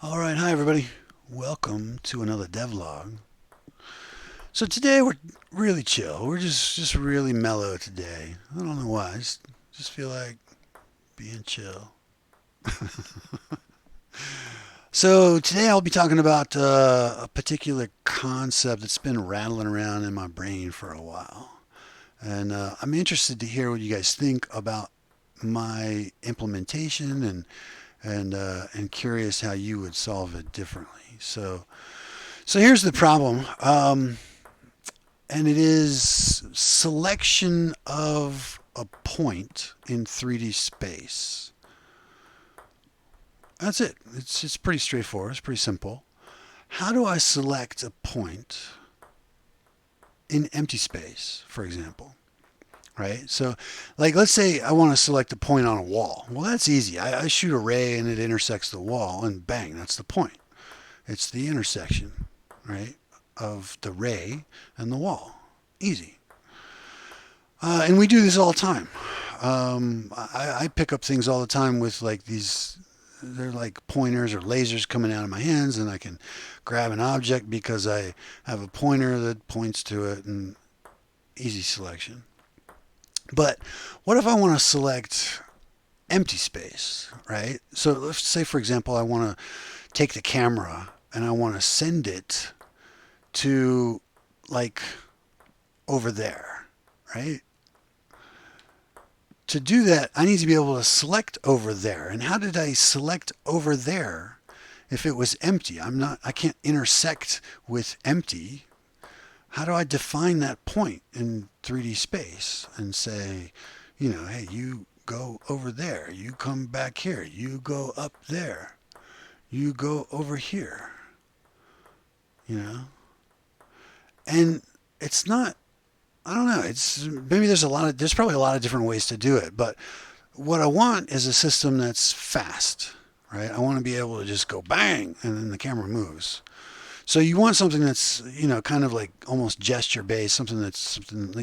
All right, hi everybody. Welcome to another devlog. So today we're really chill. We're just really mellow today. I don't know why. I just feel like being chill. So today I'll be talking about a particular concept that's been rattling around in my brain for a while, and I'm interested to hear what you guys think about my implementation and curious how you would solve it differently. So here's the problem. And it is selection of a point in 3D space. That's it. It's pretty straightforward. It's pretty simple. How do I select a point in empty space, for example? Right? So, like, let's say I want to select a point on a wall. Well, that's easy. I shoot a ray and it intersects the wall, and bang, that's the point. It's the intersection, right, of the ray and the wall. Easy. And we do this all the time. I pick up things all the time with like these, they're like pointers or lasers coming out of my hands, and I can grab an object because I have a pointer that points to it, and easy selection. But what if I want to select empty space, right? So let's say, for example, I want to take the camera and I want to send it to like over there, right? To do that, I need to be able to select over there. And how did I select over there if it was empty? I can't intersect with empty. How do I define that point in 3D space and say, hey, you go over there, you come back here, you go up there, you go over here, you know? And it's not, I don't know. It's maybe there's probably a lot of different ways to do it, but what I want is a system that's fast, right? I want to be able to just go bang and then the camera moves. So you want something that's, kind of like almost gesture based, something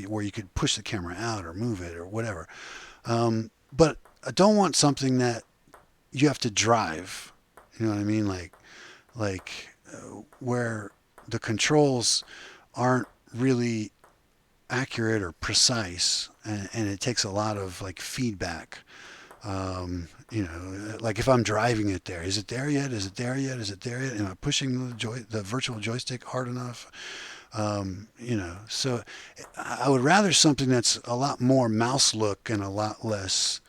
where you could push the camera out or move it or whatever. But I don't want something that you have to drive. You know what I mean? Where the controls aren't really accurate or precise, and it takes a lot of like feedback. Like if I'm driving it there, is it there yet? Is it there yet? Is it there yet? Am I pushing the virtual joystick hard enough? So I would rather something that's a lot more mouse look and a lot less,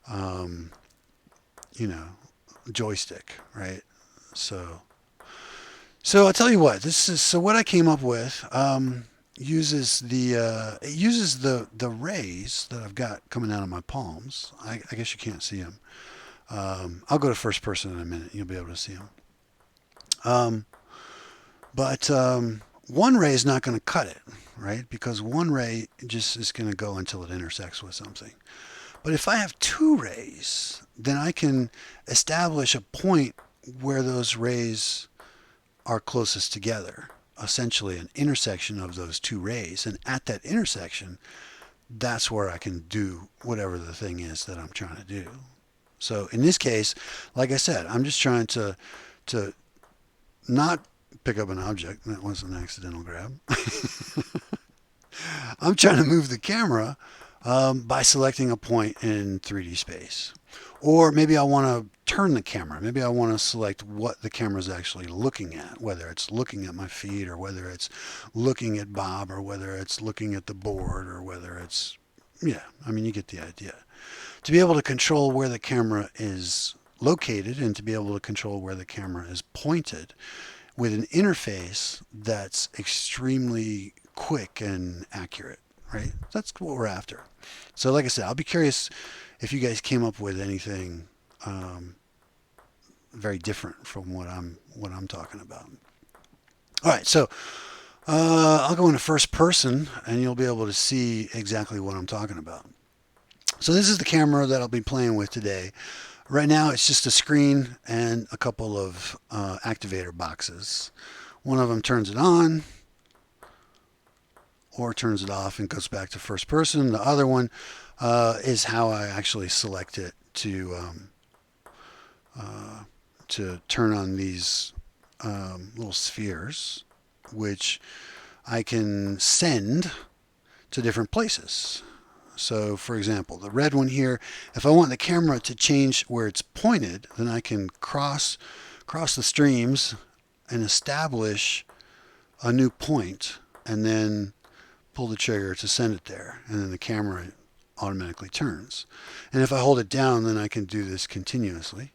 um, you know, joystick, right? So, so I'll tell you what. So what I came up with. Uses the rays that I've got coming out of my palms. I guess you can't see them. I'll go to first person in a minute. You'll be able to see them. Um, but one ray is not going to cut it, right? Because one ray just is going to go until it intersects with something. But if I have two rays, then I can establish a point where those rays are closest together, essentially an intersection of those two rays. And at that intersection, that's where I can do whatever the thing is that I'm trying to do. So in this case, like I said, I'm just trying to not pick up an object. That was an accidental grab. I'm trying to move the camera by selecting a point in 3D space. Or maybe I want to turn the camera. Maybe I want to select what the camera is actually looking at, whether it's looking at my feet or whether it's looking at Bob or whether it's looking at the board or whether it's, yeah, I mean, you get the idea. To be able to control where the camera is located and to be able to control where the camera is pointed with an interface that's extremely quick and accurate, right? That's what we're after. So, like I said, I'll be curious if you guys came up with anything very different from what I'm talking about. All right, so I'll go into first person, and you'll be able to see exactly what I'm talking about. So this is the camera that I'll be playing with today. Right now, it's just a screen and a couple of activator boxes. One of them turns it on or turns it off and goes back to first person. The other one is how I actually select it to to turn on these little spheres, which I can send to different places. So, for example, the red one here, if I want the camera to change where it's pointed, then I can cross the streams and establish a new point, and then pull the trigger to send it there, and then the camera automatically turns. And if I hold it down, then I can do this continuously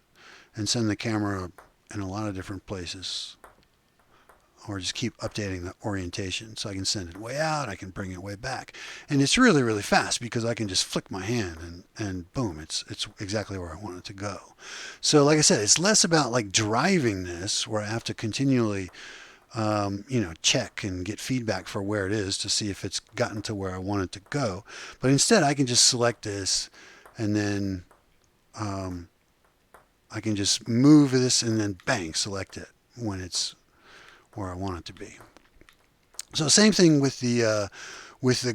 and send the camera in a lot of different places, or just keep updating the orientation. So I can send it way out, I can bring it way back. And it's really, really fast because I can just flick my hand and boom, it's exactly where I want it to go. So like I said, it's less about like driving this where I have to continually check and get feedback for where it is to see if it's gotten to where I want it to go. But instead I can just select this, and then I can just move this and then bang, select it when it's where I want it to be. So same thing with the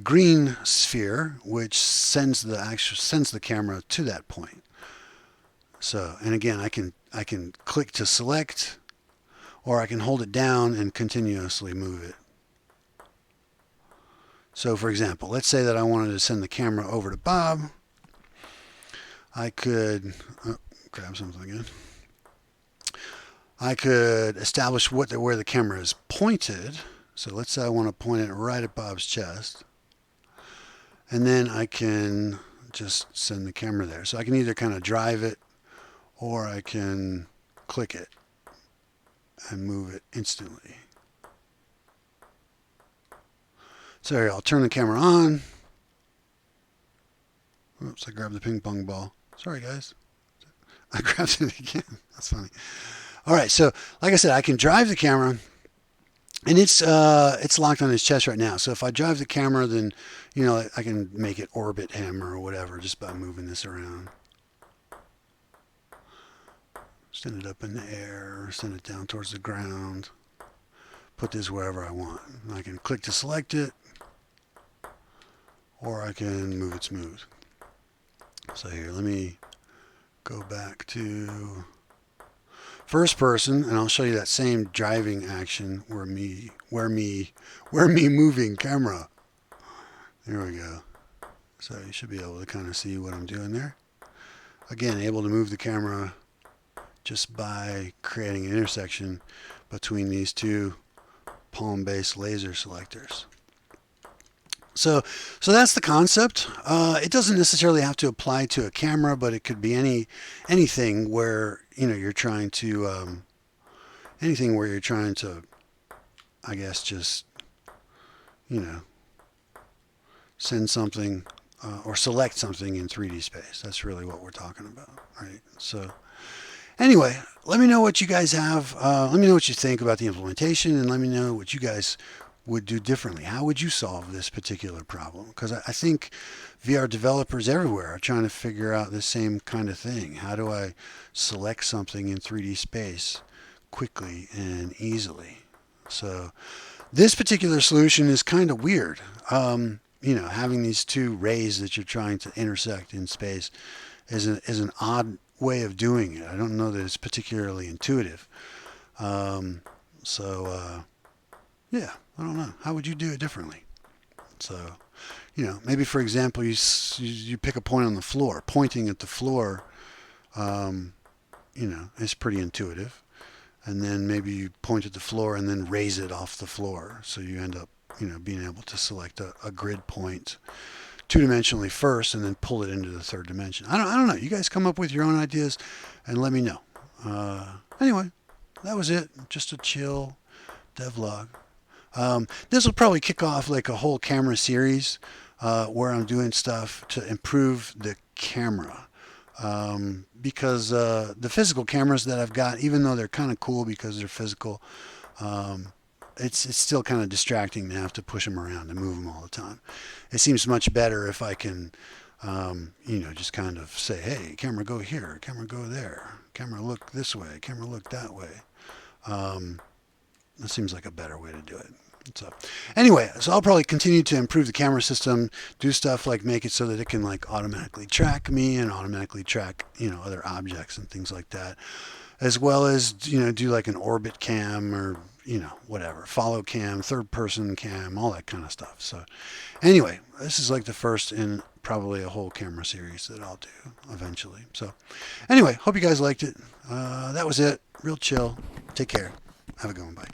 green sphere, which sends the camera to that point. So, and again, I can click to select, or I can hold it down and continuously move it. So for example, let's say that I wanted to send the camera over to Bob. I could grab something again. I could establish where the camera is pointed. So let's say I want to point it right at Bob's chest. And then I can just send the camera there. So I can either kind of drive it, or I can click it and move it instantly. So here, I'll turn the camera on. Oops, I grabbed the ping pong ball. Sorry, guys. I grabbed it again. That's funny. All right, so like I said, I can drive the camera, and it's locked on his chest right now. So if I drive the camera, then I can make it orbit him or whatever just by moving this around. Send it up in the air, send it down towards the ground. Put this wherever I want. I can click to select it, or I can move it smooth. So here, let me go back to first person, and I'll show you that same driving action where me moving camera. There we go. So you should be able to kind of see what I'm doing there. Again, able to move the camera just by creating an intersection between these two palm-based laser selectors. So that's the concept. It doesn't necessarily have to apply to a camera, but it could be anything where you're trying to I guess just send something or select something in 3D space. That's really what we're talking about, right? So anyway, let me know what you guys have. Let me know what you think about the implementation, and let me know what you guys would do differently. How would you solve this particular problem? Because I think VR developers everywhere are trying to figure out the same kind of thing. How do I select something in 3D space quickly and easily? So this particular solution is kind of weird. Having these two rays that you're trying to intersect in space is an odd way of doing it. I don't know that it's particularly intuitive. Yeah, I don't know. How would you do it differently? So, maybe for example, you pick a point on the floor. Pointing at the floor, is pretty intuitive. And then maybe you point at the floor and then raise it off the floor. So you end up, being able to select a grid point two-dimensionally first and then pull it into the third dimension. I don't know. You guys come up with your own ideas and let me know. Anyway, that was it. Just a chill devlog. This will probably kick off like a whole camera series where I'm doing stuff to improve the camera. Because the physical cameras that I've got, even though they're kind of cool because they're physical, it's still kind of distracting to have to push them around and move them all the time. It seems much better if I can, just kind of say, hey, camera go here, camera go there, camera look this way, camera look that way. That seems like a better way to do it. So anyway, I'll probably continue to improve the camera system, do stuff like make it so that it can like automatically track me and automatically track, other objects and things like that. as well as, do like an orbit cam or, whatever, follow cam, third person cam, all that kind of stuff. So anyway, this is like the first in probably a whole camera series that I'll do eventually. So anyway, hope you guys liked it. That was it. Real chill. Take care. Have a good one. Bye.